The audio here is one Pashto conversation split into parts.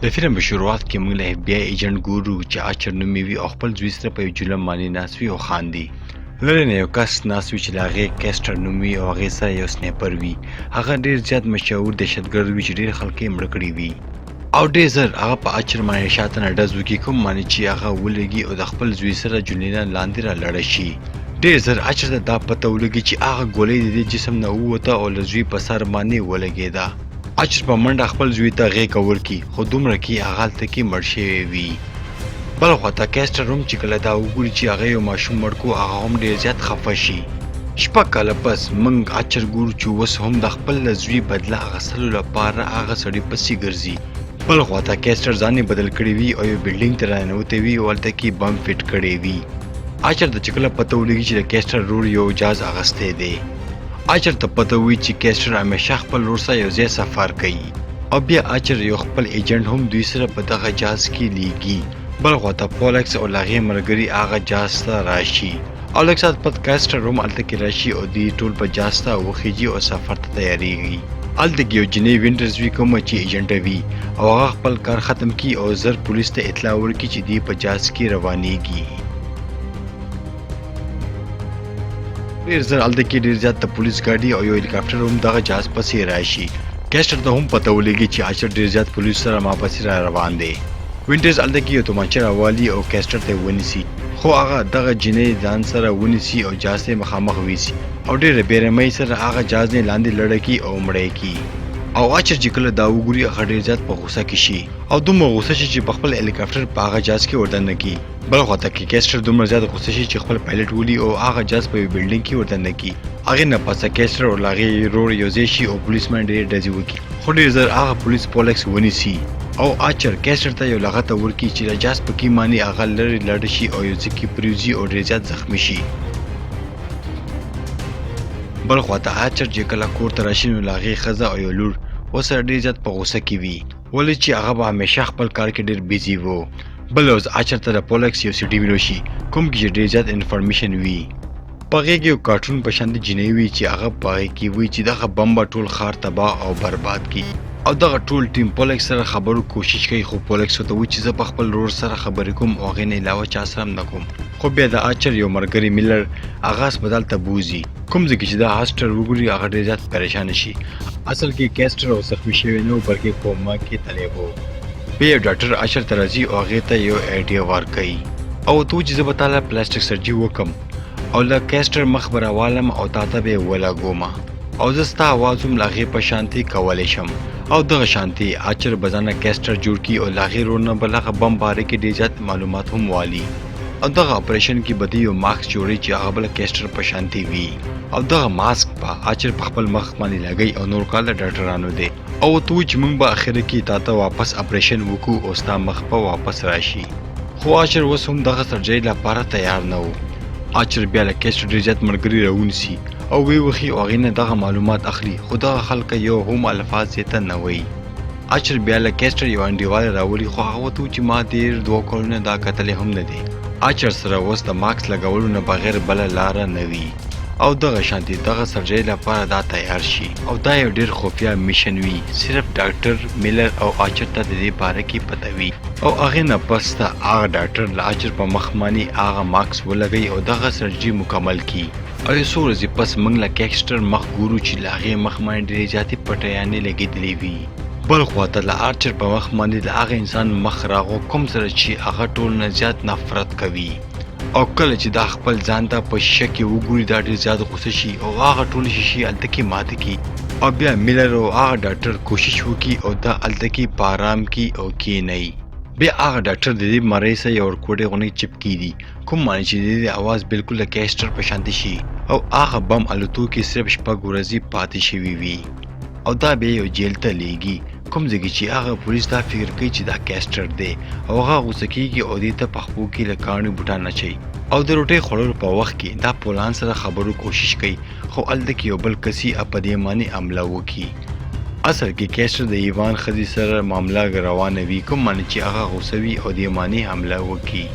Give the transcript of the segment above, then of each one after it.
د فلم په شروعات کې موږ له اف بی آی ایجنټ ګورو چې آچر نومې وي او خپل زوی سره په یو جلم باندې ناست وي او خاندي. لرې نه یو کس ناست وي چې د هغې کیسټر نوم وي او هغې سره یو سنیپر وي. هغه ډېر زیات مشهور دهشتګرد وي چې ډېر خلک یې مړه کړي وي او ډېر زر هغه په آچر باندې شاته نه ډز وکړي کوم باندې چې هغه ولګي او د خپل زوی سره جنینه لاندې را لړه شي. ډېر زر آچر ته دا پته ولګي چې هغه ګولۍ د دې جسم نه ووته او له زوی په سر باندې ولګېده. آچر په منډه خپل زوی ته غېږه ورکړي خو دومره کې هغه هلته کې مړ شوی وي. بل خواته کیسټر هم چې کله دا وګوري چې هغه یو ماشوم مړ کړو هغه هم ډېر زیات خفه شي. شپږ کاله پس موږ آچر ګورو چې اوس هم د خپل له زوی بدله اخیستلو لپاره هغه سړي پسې ګرځي. بل خواته کیسټر ځان یې بدل کړی وي او یو بلډینګ ته راننوتی وي او هلته کې بم فټ کړی وي. آچر ته چې کله پته ولګي چې د کیسټر ورور یو جاز اخیستی دی. آچر ته پته وي چې کیسټر همیشه خپل ورور سره یو ځای سفر کوي او بیا آچر یو خپل ایجنټ هم دوی سره په دغه جاز کې لیږي. بل خواته پولکس او له هغې ملګري هغه جاز ته راشي او لږ ساعت پس کیسټر هم هلته کې راشي او دوی ټول په جاز ته وخیږي او سفر ته تیاریږي. هلته کې یو جنۍ وینټرز وي کومه چې ایجنټه وي او هغه خپل کار ختم کړي او زر پولیس ته اطلاع ورکړي چې دوی په جاز کې روانېږي. ډېر زر هلته کې ډېر زیات د پولیس ګاډي او یو هلیکاپټر هم دغه جاز پسې راشي. کیسټر ته هم پته ولګي چې آچر ډېر زیات پولیس سره ما پسې را روان دی. وینټرز هلته کې یو تومانچه راوالي او کیسټر ته یې ونیسي خو هغه دغه جنۍ ځان سره ونیسي او جاز ته یې مخامخ ویسي او ډېره بېرحمۍ سره هغه جاز نه لاندې لړه کړي او مړه یې کړي. او آچر چې کله دا وګوري هغه ډېر زیات په غوسه کې شي او دومره غوسه شي چې په خپل هلیکاپټر په هغه جاز کې وردننه کړي. بل خواته کې کیسټر دومره زیات غوسه شي چې خپل پایلټ ولي او هغه جاز په یو بلډینګ کې وردننه کړي. هغې نه پسه کیسټر او له هغې ورور یو ځای شي او پولیس باندې ډېرې ډزې وکړي خو ډېر زر هغه پولیس پولکس ونیسي او آچر کیسټر ته یو لغته ورکړي چې د جاز په کې باندې هغه لرې لاړه شي او یو ځای کې پرېوځي او ډېر زیات زخمي شي. بل خواته آچر چې کله کور ته راشي نو له هغې ښځه او یو لور ورسره ډېر زیات په غوسه کې وي ولې چې هغه به همیشه خپل کار کې ډېر بیزي و. بل ورځ آچر ته د پولکس یو سي ډي ویلو شي کوم کې چې ډېر زیات انفارمیشن وي. په هغې کې یو کارټون په شان د جنۍ وي چې هغه په هغې کې وي چې دغه بم به ټول ښار تباه او برباد کړي او دغه ټول ټیم پولکس سره خبرو کوشش کوي خو پولکس ورته وایي چې زه په خپل ورور سره خبرې کوم او هغې نه علاوه چا سره هم نه کوم. خو بیا د آچر یو ملګری میلر هغه هسپتال ته بوځي کوم ځای کې چې دا هاسټر وګوري هغه ډېر زیات پریشانه شي. اصل کې کیسټر او زخمي شوی نه و بلکې کوما کې تللی و. بیا یو ډاکټر آچر ته راځي او هغې ته یو آیډیا ورکوي او ورته وایي چې زه به تا له پلاسټیک سرجري وکړم او له کیسټر مخ به راوالم او تا ته به یې ولګوم او زه ستا اواز هم له هغې په شانتې کولی شم او دغه شانتې آچر به ځانه کیسټر جوړ کړي او له هغې ورور نه به هغه بم باره کې ډېر زیات معلومات هم والي او دغه اپریشن کې به یو ماسک جوړوي چې هغه به له کیسټر په شانتې وي او دغه ماسک به آچر په خپل مخ باندې لګوي او نور کار د ډاکټرانو دی او ورته وایي چې موږ به اخره کې تا ته واپس اپریشن وکړو او ستا مخ به واپس راشي. خو آچر اوس هم دغه سرجرۍ لپاره تیار نه و. آچر بیا له کیسټر ډېر زیات ملګري راونیسي او ویې وښي او هغې نه دغه معلومات اخلي خو دغه خلک یو هم الفاظ یې ته نه وایي. آچر بیا له کیسټر یو انډیواله راولي خو هغه ورته وایي چې ما تېر 2 کلونه دا کتلی هم نه دی. آچر سره اوس د ماسک لګولو نه بغیر بله لاره نه وي او دغه شانتې دغه سرجرۍ لپاره دا تیار شي او دا یو ډېر خفیه میشن وي صرف ډاکټر میلر او آچر ته د دې باره کې پته وي او هغې نه پس ته هغه ډاکټر له آچر په مخ باندې هغه ماسک ولګوي او دغه سرجري مکمل کړي او یو څو ورځې پس موږ له کیسټر مخ ګورو چې له هغې مخ باندې ډېرې زیاتې پټیانې لګېدلې وي. بل خواته له آچر په مخ باندې د هغه انسان مخ راغو کوم سره چې هغه ټول نه زیات نفرت کوي او کله چې دا خپل ځان ته په شیشه کې وګوري دا ډېر زیات غوسه شي او هغه ټولې شیشې هلته کې ماتې کړي او بیا میلر او هغه ډاکټر کوشش وکړي او دا هلته کې په ارام کې او کښېنوي. بیا هغه ډاکټر د دې مرۍ سره یو ورکوټې غوندې چپکي دي کوم معنی چې د دې اواز بالکل د کیسټر په شانتې شي او هغه بم الوتو کې صرف 6 ورځې پاتې شوي وي او دا بیا یو جیل ته لیږي کوم ځای کې چې هغه پولیس دا فکر کوي چې دا کیسټر دی او هغه غوسه کېږي او دې ته په خپو کې له کاڼي بوټان اچوي او د روټۍ خوړلو په وخت کې دا پولان سره خبرو کوشش کوي خو هلته کې یو بل کس یې په دې باندې حمله وکړي. اصل کې کیسټر د ایوان ښځې سره معامله روانه وي کوم معنی چې هغه غوسه وي او دې باندې حمله وکړي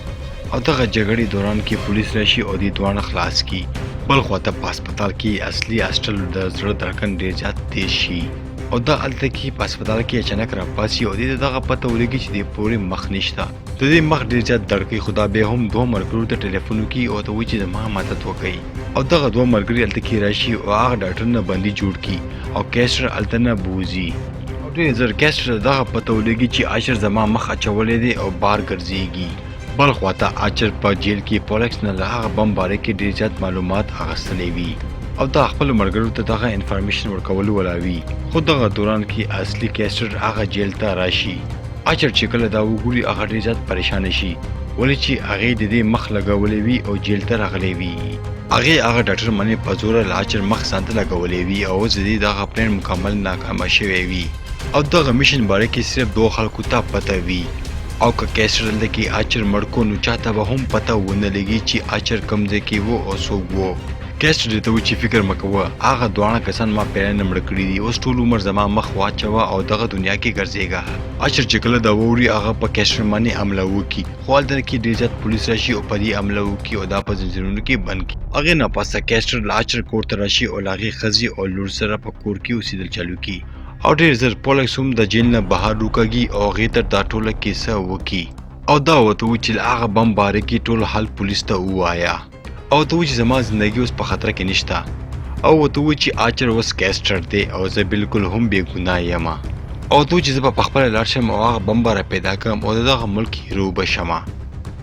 او دغه جګړې دوران کې پولیس راشي او دې دواړه خلاص کړي. بل خواته په هسپتال کې اصلي هاسټل د زړه دړکن ډېر زیات تیز شي او دا هلته کې په هسپتال کې اچانک راپاسي او دې ته دغه پته ولګي چې دې پورې مخ نشته. د دې مخ ډېر زیات درد کوي خو دا بیا هم دوه ملګرو ته ټلیفون وکړي او ته وایي چې زما مدد وکړئ او دغه دوه ملګري هلته کې راشي او هغه ډاکټر نه بندي جوړ کړي او کیسټر هلته نه بوځي او ډېر زر کیسټر دغه پته ولګي چې آچر زما مخ اچولی دی او بار ګرځېږي. بل خواته آچر په جیل کې پولکس نه له هغه بم باره کې ډېر زیات معلومات اخیستلی وي او دا خپل ملګرو ته دغه انفارمیشن ورکولو والا وي. خو دغه دوران کې اصلي کیسټر هغه جیل ته راشي. آچر چې کله دا وګوري هغه ډېر زیات پریشانه شي ولې چې هغې د دې مخ لګولی وي او جیل ته راغلی وي. هغې هغه ډاکټر منې په زوره له آچر مخ ځان ته لګولی وي او اوس د دې دغه پلان مکمل ناکامه شوی وي او دغه میشن باره کې صرف دوه خلکو ته پته وي او که کیسټر دلته کې آچر مړ کو نو چاته به هم پته ونه لګي چې آچر کوم ځای کې و او څوک و. کیسټر دې ته وایي چې فکر مه کوه هغه دواړه کسان ما پیرانه مړه کړي دي اوس ټول عمر زما مخ واچوه او دغه دنیا کې ګرځېږه. آچر چې کله دا واوري هغه په کیسټر باندې حمله وکړي خو هلته کې ډېر زیات پولیس راشي او په دې حمله وکړي او دا په زنځیرونو کې بند کړي. هغې نه پسته کیسټر له آچر کور ته راشي او له هغې ښځې او لور سره په کور کې اوسېدل چالو کړي او ډېر زر پولکس هم د جیل نه بهر روکږي او هغې ته دا ټوله کیسه وکړي او دا ورته ووایي چې له هغه بم باره کې ټول حال پولیس ته ووایه او ته وایي چې زما زندګي اوس په خطر کې نشته او ورته ووایي چې آچر اوس کیسټر دی او زه بالکل هم بې ګناه یم او ته وایي چې زه به پخپله لاړ شم او هغه بم به را پیدا کړم او د دغه ملک هیرو به شمه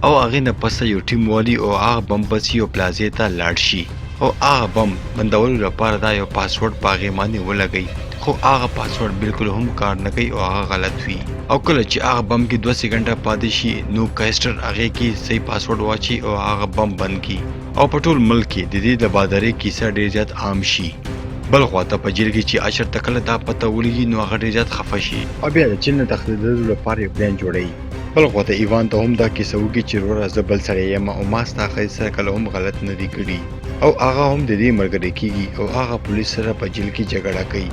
او هغې نه پسته یو ټیم والي او هغه بم بسي او پلازې ته لاړ شي او هغه بم بندولو لپاره دا یو پاسورډ په هغې باندې ولګوي خو هغه پاسورډ بالکل هم کار نه کوي او هغه غلط وي او کله چې هغه بم کې 2 سکنډه پاتې شي نو کیسټر هغې کې صحیح پاسورډ واچي او هغه بم بند کړي او په ټول ملک کې د دې د بادارۍ کیسه ډېر زیات عام شي. بل خواته په جیل کې چې آچر ته کله دا پته ولګي نو هغه ډېر زیات خفه شي او بیا د جیل نه تښتېدلو لپاره یو پلان جوړوي. بل خواته ایوان ته هم دا کیسه وکړي چې وروره زه بل سړی یم او ما ستا ښځې سره کله هم غلط نه دي کړي او هغه هم د دې ملګری کېږي او هغه پولیس سره په جیل کې جګړه کوي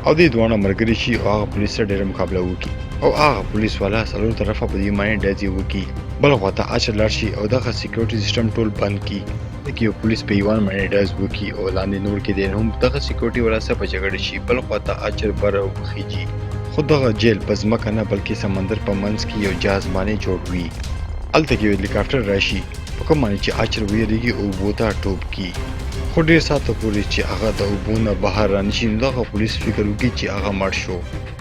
او دې دواړه ملګري شي او هغه پولیس سره ډېره مقابله وکړي او هغه پولیس والا څلور طرفه په دې باندې ډزې وکړي. بل خواته آچر لاړ شي او دغه سیکیورټي سیسټم ټول بند کړي لکه یو پولیس په ایوان باندې ډز وکړي او لاندې نور کې دی هم دغه سیکیورټي والا سره په جګړه شي. بل خواته آچر بره وخیږي خو دغه جیل په ځمکه نه بلکې سمندر په منځ کې یو جهاز باندې جوړ وي. هلته کې یو هلیکاپټر راشي په کوم باندې چې آچر ویریږي او اوبو ته ټوپ کړي خو ډېر ساعته پورې چې هغه د اوبو نه بهر رانشي نو دغه پولیس فکر وکړي چې هغه مړ شو.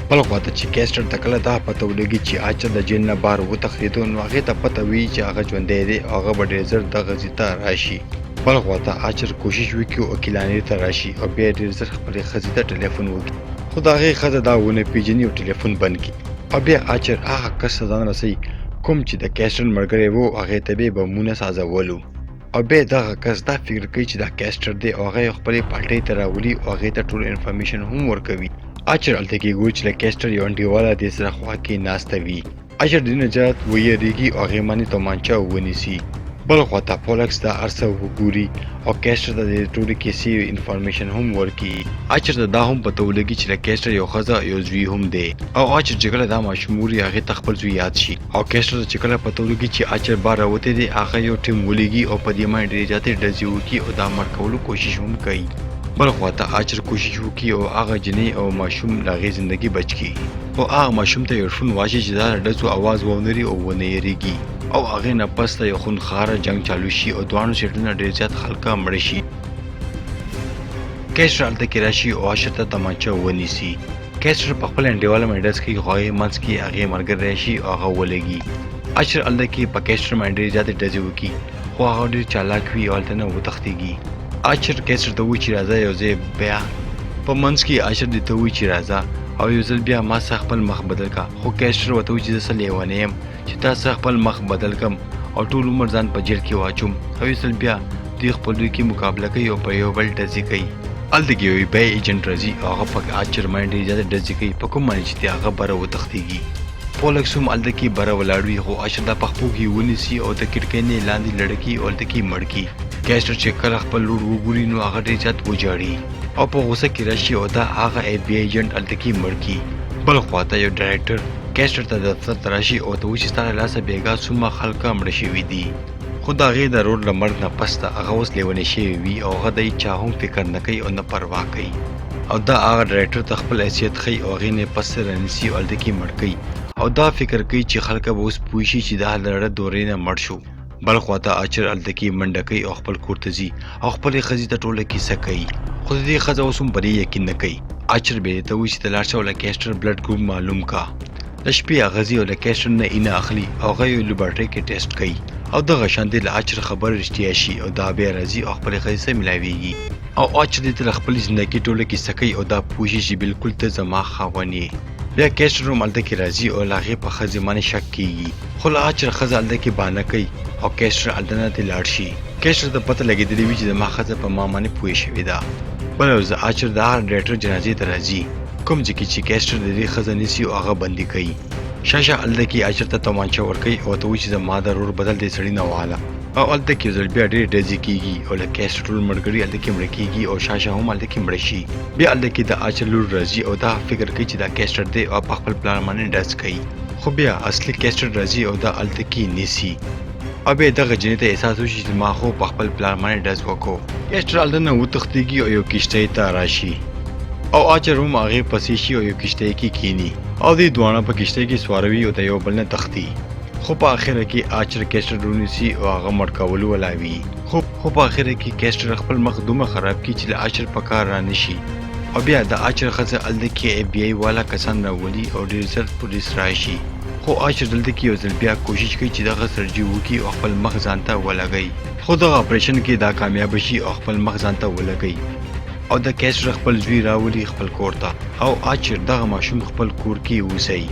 بل خواته چې کیسټر ته کله دا پته ولګي چې آچر د جیل نه بهر وتښتېدو نو هغې ته پته وي چې هغه ژوندی دی او هغه به ډېر ژر دغه ځای ته راشي. بل خواته آچر کوشش وکړي او وکیلانې ته راشي او بیا ډېر ژر خپلې ښځې ته ټلیفون وکړي خو د هغې ښځه دا ونه پېژني او ټلیفون بند کړي او بیا آچر هغه کس ته ځان رسوي کوم چې د کیسټر ملګری و هغې ته به یې بمونه سازولو او بیا دغه کس دا فکر کوي چې دا کیسټر دی او هغه یې خپلې پالټۍ ته راولي او هغې ته ټول انفارمیشن هم ورکوي. آچر هلته کې ګوري چې له کیسټر یو انډیواله دې سره خوا کې ناسته وي. آچر ډېر نه زیات ویریږي او هغې باندې تومانچه ونیسي. بل خواته پولکس دا هر څه وګوري او کیسټر ته د ټولې کیسې انفارمیشن هم ورکړي. آچر ته دا هم پته ولګي چې له کیسټر یو ښځه یو زوی هم دی او آچر چې کله دا ماشوم وري هغې ته خپل زوی یاد شي او کیسټر ته چې کله پته ولګي چې آچر بار راوتی دی هغه یو ټیم ولېږي او په دې باندې ډېرې زیاتې ډزې وکړي او دا مړ کولو کوشش هم کوي. بل خواته آچر کوشش وکړي او هغه جنۍ او ماشوم له هغې زندګي بچ کړي او هغه ماشوم ته یو هیډفون واچي چې دا له ډزو اواز واونري او ونه یېرېږي او هغې نه پسته یو خونخواره جنګ چالو شي او دواړو سیټونو ډېر زیات خلکه مړه شي. کیسټر هلته کې راشي او آچر ته تمانچه ونیسي. کیسټر په خپل انډیواله باندې ډز کوي خو هغې منځ کې هغې ملګری راشي او هغه ولګي. آچر هلته کې په کیسټر باندې ډېرې زیاتې ډزې وکړي خو هغه ډېر چالاک وي او هلته نه وتښتېږي. آچر کیسټر ته وایي چې راځه یو ځای بیا په منځ کې آچر دې ته وایي چې راځه او یو ځل بیا ما څخه خپل مخ بدل کړه خو کیسټر ورته وایي چې زه څه لیونی یم چې تا څخه خپل مخ بدل کړم او ټول عمر ځان په جیل کې واچوم او یو ځل بیا دوی خپلوي کې مقابله کوي او په یو بل ډزې کوي. هلته کې یو بیا ایجنټ راځي او هغه په آچر باندې ډېرې زیاتې ډزې کوي په کوم باندې چې هغه بره وتښتېږي. پولکس هم هلته کې بره ولاړ وي خو آچر دا په خپو کې ونیسي او د کړکۍ نه یې لاندې لړکي او هلته کې مړ کړي. کیسټر چې کله خپل لور وګوري نو هغه ډېر زیات وژاړي او په غوسه کې راشي او دا هغه اف بی آی ایجنټ هلته کې مړ کړي. بل خواته یو ډایرکټر کیسټر ته دفتر ته راشي او ته وایي چې ستا له لاسه بېګا څومره خلکه مړه شوي دي خو د هغې د روډ له مرګ نه پسته هغه اوس لیونی شوی وي او هغه د هېچا هم فکر نه کوي او نه پروا کوي. او دا هغه ډایرکټر ته خپل حیثیت ښیي او هغې نه پس رانیسي او هلته کې مړ کوي او دا فکر کوي چې خلک به اوس پوه شي چې دا لړه دورې نه مړ شو. بل خواته آچر هلته کې منډه کوي او خپل کور ته ځي او خپلې ښځې ته ټوله کیسه کوي، خو د دې ښځه اوس هم په دې یقین نه کوي. آچر بیا دې ته وایي چې ته لاړ شه او له کیسټر بلډ ګروپ معلوم کا. د شپې هغه ځي او له کیسټر نه اینه اخلي او هغه یې لابراتواري کې ټیسټ کوي او دغه شانتې له آچر خبره رښتیا شي او دا بیا راځي او خپلې ښځې سره ملاویږي او آچر دې ته له خپلې زندګۍ ټوله کیسه کوي او دا پوه شي چې بلکل ته زما خاوند یې. بیا کیسټر هم هلته کې راځي او له هغې په ښځې باندې شک کېږي، خو له آچر ښځه هلته کې بهانه کوي او کیسټر هلته نه ترې لاړ شي. کیسټر ته پته لګېدلې وي چې زما ښځه په ما باندې پوهې شوې ده. بله ورځ آچر د هغه ډایرکټر جنازې ته راځي کوم ځای کې چې کیسټر د دې ښځه نیسي او هغه بندي کوي. شاشه هلته کې آچر ته تومانچه ورکوي او ورته وایي چې زما د ورور بدل دې سړي نه واله او هلته کې یو ځل بیا ډېرې ډزې کېږي او له کیسټر ټول ملګري هلته کې مړه کېږي او شاشه هم هلته کې مړه شي. بیا هلته کې د آچر لور راځي او دا فکر کوي چې دا کیسټر دی او په خپل پلان باندې ډز کوي، خو بیا اصلي کیسټر راځي او دا هلته کې نیسي او بیا دغه جنې ته احساس وشي چې ما خو په خپل پلان باندې ډز وکړو. کیسټر هلته نه وتښتېږي او یو کښتۍ ته راشي او آچر هم هغې پسې شي او یو کښتۍ کې کښېني او دوی دواړه په کښتۍ کې سواروي او د یو بل نه تښتي، خو په اخره کې آچر کیسټر ونیسي او هغه مړ کولو ولاوي. خو په اخره کې کیسټر خپل مخ دومره خراب کړي چې له آچر په کار را نشي او بیا د آچر ښځه هلته کې اف بی آی والا کسان راولي او ډېر زر پولیس راشي، خو آچر دلته کې یو ځل بیا کوشش کوي چې دغه سرجري وکړي او خپل مخ ځان ته ولګوي، خو دغه اپریشن کې دا کامیاب شي او خپل مخ ځان ته ولګوي او د کیسټر خپل زوی راولي خپل کور ته او آچر دغه ماشوم خپل کور کې اوسي.